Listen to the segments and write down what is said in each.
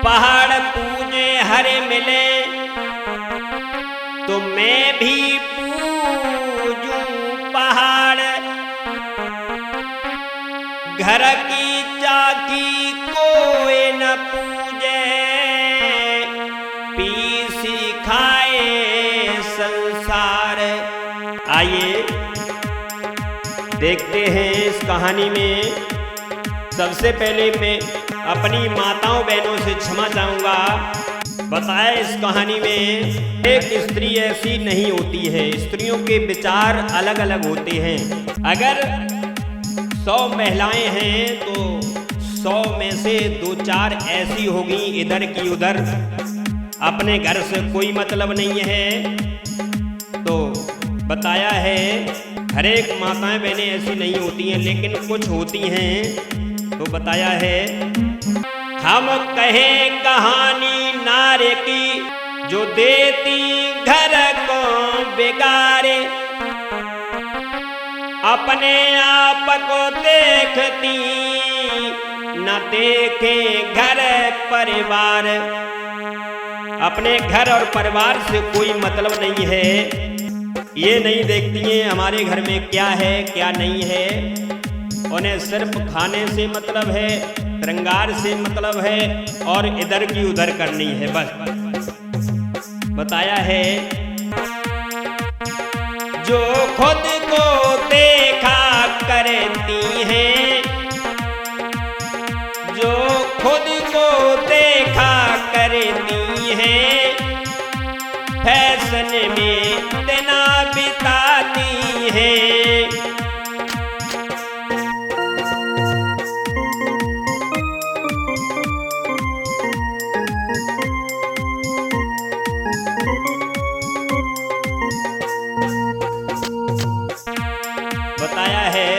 पहाड़ पूजे हरे मिले तो मैं भी पूजूं पहाड़। घर की चाकी कोई न पूजे, पीसी खाए संसार। आइए देखते हैं इस कहानी में। सबसे पहले मैं अपनी माताओं बहनों से क्षमा चाहूँगा। बताया इस कहानी में एक स्त्री ऐसी नहीं होती है, स्त्रियों के विचार अलग अलग होते हैं। अगर 100 महिलाएं हैं तो 100 में से 2-4 ऐसी होगी इधर की उधर, अपने घर से कोई मतलब नहीं है। तो बताया है हर एक माताएं बहनें ऐसी नहीं होती हैं, लेकिन कुछ होती हैं। तो बताया है हम कहें कहानी नारे की जो देती घर को बिगाड़े, अपने आप को देखती न देखे घर परिवार। अपने घर और परिवार से कोई मतलब नहीं है, ये नहीं देखती हैं हमारे घर में क्या है क्या नहीं है। उन्हें सिर्फ खाने से मतलब है, श्रृंगार से मतलब है और इधर की उधर करनी है बस। बताया है जो खुद को देखा करती हैं, जो खुद को देखा करती हैं, फैशन में दिन बिताती हैं। बताया है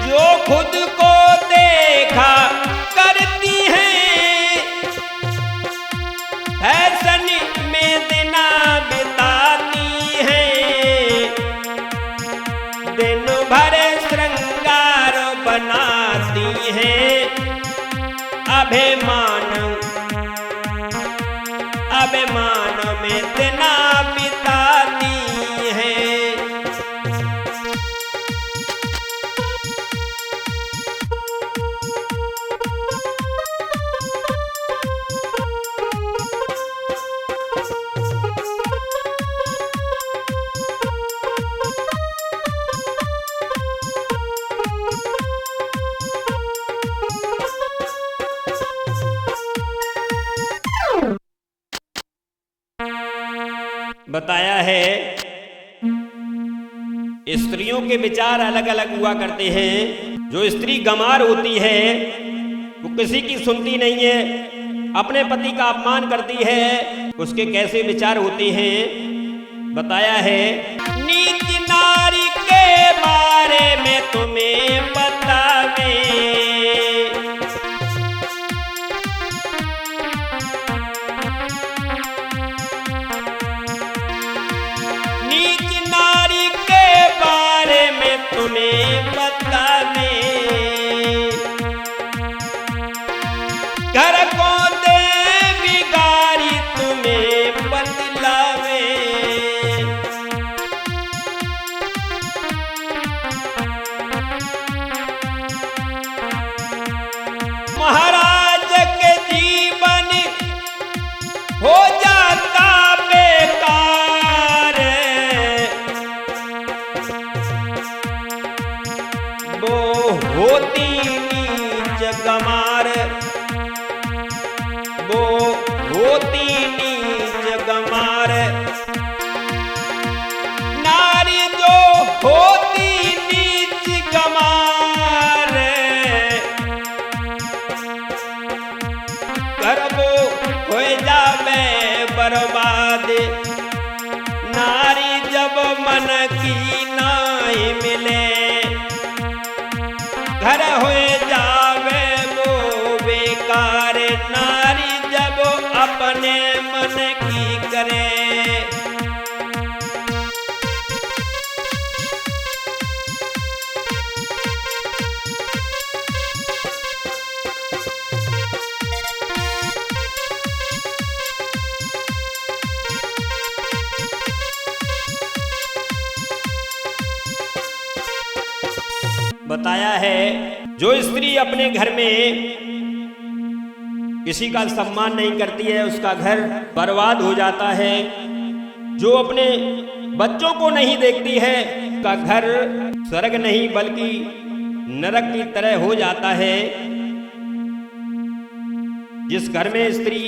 जो खुद को देखा करती हैं, फैशन में दिना बिताती हैं, दिन भर श्रृंगार बनाती हैं, अभिमान में दिना बिताती हैं। बताया है स्त्रियों के विचार अलग अलग हुआ करते हैं। जो स्त्री गंवार होती है वो किसी की सुनती नहीं है, अपने पति का अपमान करती है, उसके कैसे विचार होते हैं। बताया है नीच नारी के बारे में तुम्हें बतावे, तुम्हें बतावे, घर को दे बिगाड़ी तुम्हें बतलावे। महाराज के जीवन हो जाता बेकार, वो होती नीच गंवार, वो होती नीच गंवार। नारी जो होती नीच गंवार, घर वो हो जावे बर्बाद। नारी जब मन की नाई मिले, घर होए जावे वो बेकार। नारी जब अपने मन की करे, बताया है, जो स्त्री अपने घर में किसी का सम्मान नहीं करती है उसका घर बर्बाद हो जाता है। जो अपने बच्चों को नहीं देखती है उसका घर स्वर्ग नहीं बल्कि नरक की तरह हो जाता है। जिस घर में स्त्री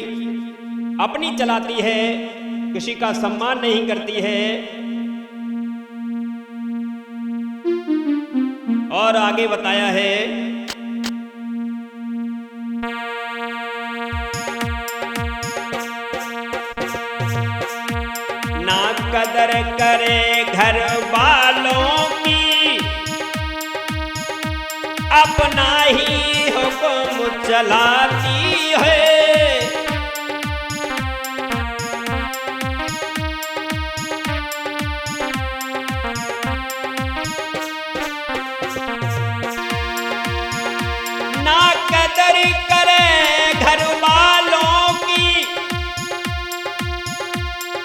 अपनी चलाती है, किसी का सम्मान नहीं करती है, और आगे बताया है, ना कदर करे घर वालों की, अपना ही हुक्म चलाती है। ना कदर करे घर वालों की,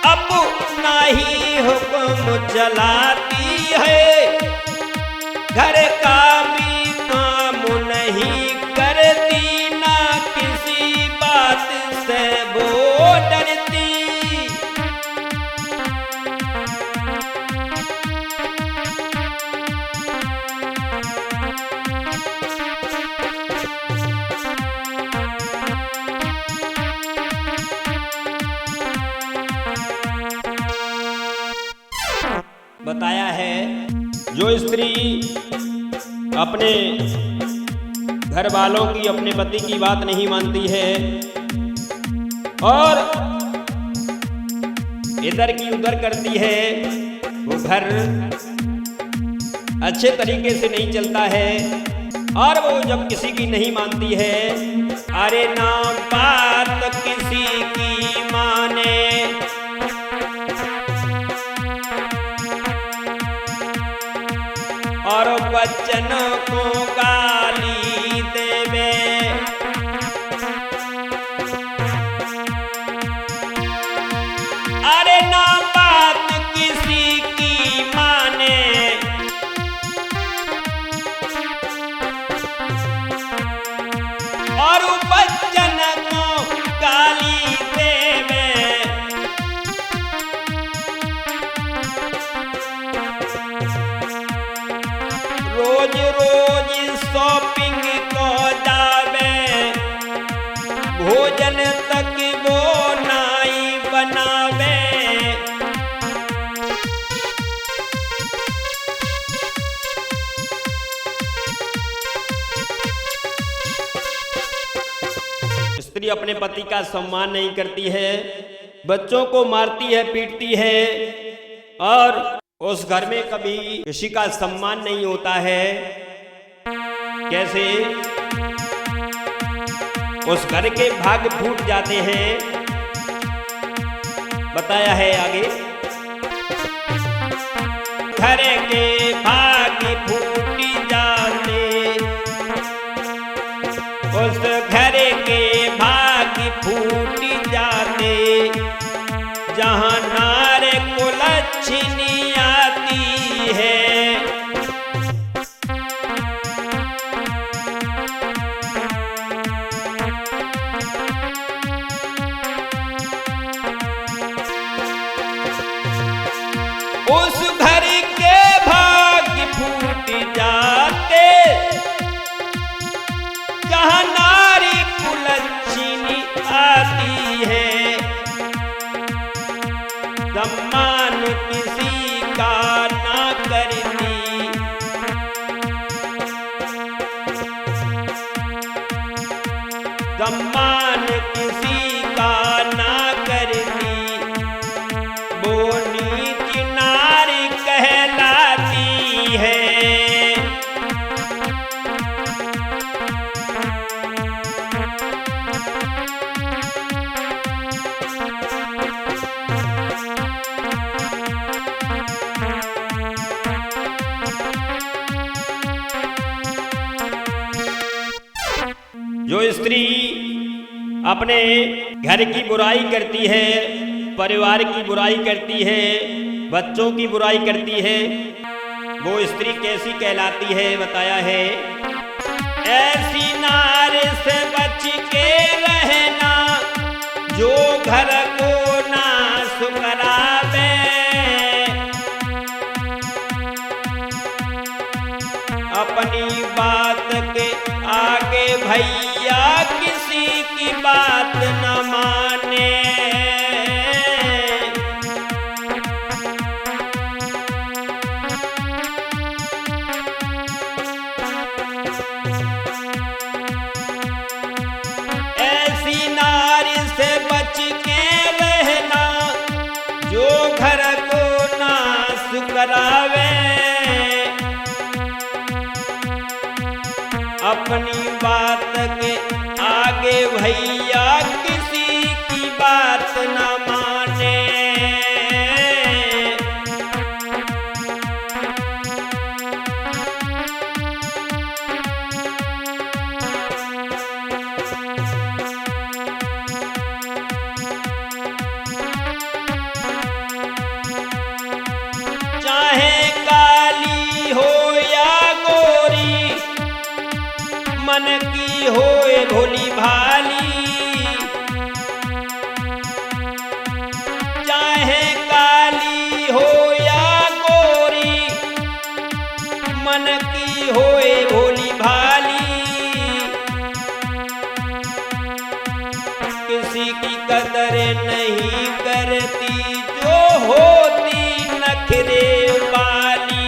अपना ही हुक्म चलाती है। घर का भी काम नहीं करती, ना किसी बात से वो डरती। बताया है, जो स्त्री अपने घर वालों की, अपने पति की बात नहीं मानती है और इधर की उधर करती है, वो घर अच्छे तरीके से नहीं चलता है। और वो जब किसी की नहीं मानती है, अरे ना बात किसी की माने, और बच्चन को गाली देवे, अरे ना बात किसी की माने, और बच्चन को गाली देवे। रोज रोज शॉपिंग को जावे, भोजन तक वो नाई बनावे। स्त्री अपने पति का सम्मान नहीं करती है, बच्चों को मारती है, पीटती है, और उस घर में कभी किसी का सम्मान नहीं होता है। कैसे? उस घर के भाग फूट जाते हैं। बताया है आगे, घर के भाग फूट जाते, उस घर के भाग फूट जाते, जहां नारे को लक्ष्मी आती है। उस घर के भाग्य फूट जाते, जहां नारी कुलच्छिनी आती है। सम्मान किसी का ना करती, सम्मान किसी का ना करती, वो नीच नारी कहलाती है। जो स्त्री अपने घर की बुराई करती है, परिवार की बुराई करती है, बच्चों की बुराई करती है, वो स्त्री कैसी कहलाती है बताया है, ऐसी नारी से बच के रहना जो घर को नाश करावे, अपनी बात के आगे भैया किसी की बात न माने, ऐसी नारी से बच के रहना जो घर को नाश करावे, अपनी बात के आगे भैया किसी की बात न माने, चाहे काली हो या गोरी, मन की होए भोली भाली, चाहे काली हो या गोरी, मन की होए भोली भाली, किसी की कदर नहीं करती जो होती नखरे वाली,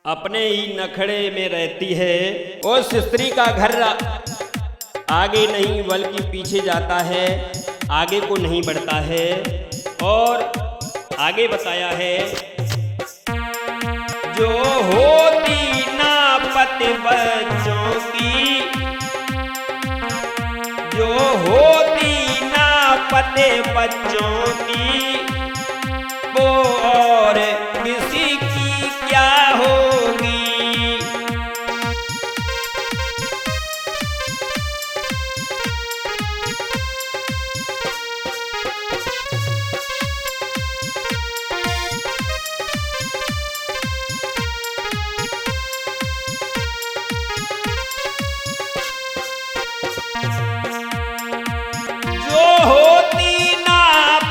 अपने ही नखड़े में रहती है। उस स्त्री का घर आगे नहीं बल्कि पीछे जाता है, आगे को नहीं बढ़ता है। और आगे बताया है, जो होती ना पति बच्चों की, जो होती ना पति बच्चों की, वो और किसी की क्या होगी। जो होती ना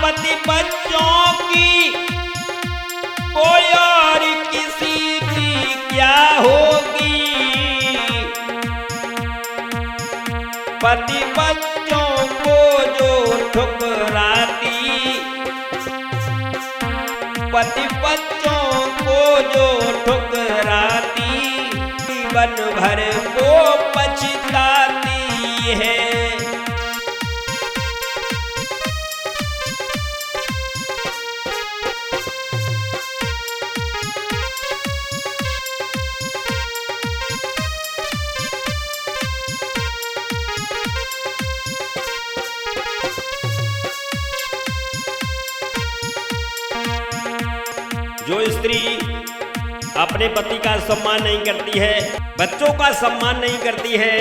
पति बच्चों की, कोई और किसी की क्या होगी। पति बच्चों को जो ठुकराती, पति बच्चों को जो ठुकराती, जीवन भर वो पछताती है। जो स्त्री अपने पति का सम्मान नहीं करती है, बच्चों का सम्मान नहीं करती है,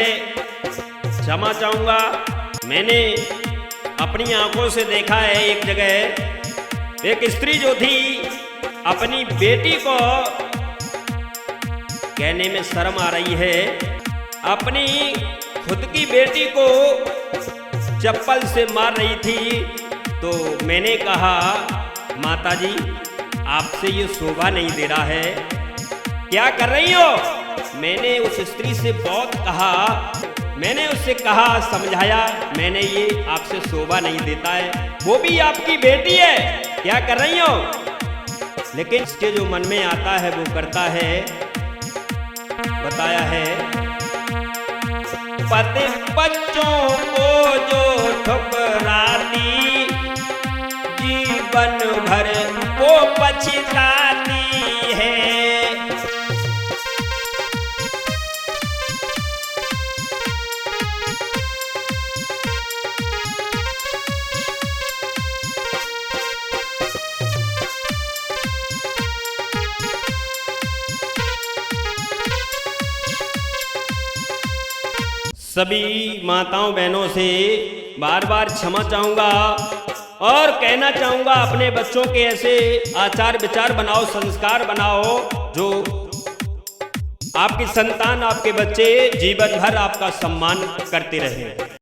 क्षमा चाहूंगा, मैंने अपनी आंखों से देखा है एक जगह, एक स्त्री जो थी अपनी बेटी को कहने में शर्म आ रही है, अपनी खुद की बेटी को चप्पल से मार रही थी। तो मैंने कहा, माताजी आपसे ये शोभा नहीं दे रहा है, क्या कर रही हो। मैंने उस स्त्री से बहुत कहा, मैंने उससे कहा, समझाया, मैंने ये आपसे शोभा नहीं देता है, वो भी आपकी बेटी है, क्या कर रही हो। लेकिन इसके जो मन में आता है वो करता है। बताया है, पति बच्चों को जो ठुकराती, जीवन भर वो पछताती है। सभी माताओं बहनों से बार बार क्षमा चाहूँगा और कहना चाहूँगा अपने बच्चों के ऐसे आचार विचार बनाओ, संस्कार बनाओ जो आपकी संतान, आपके बच्चे जीवन भर आपका सम्मान करते रहें।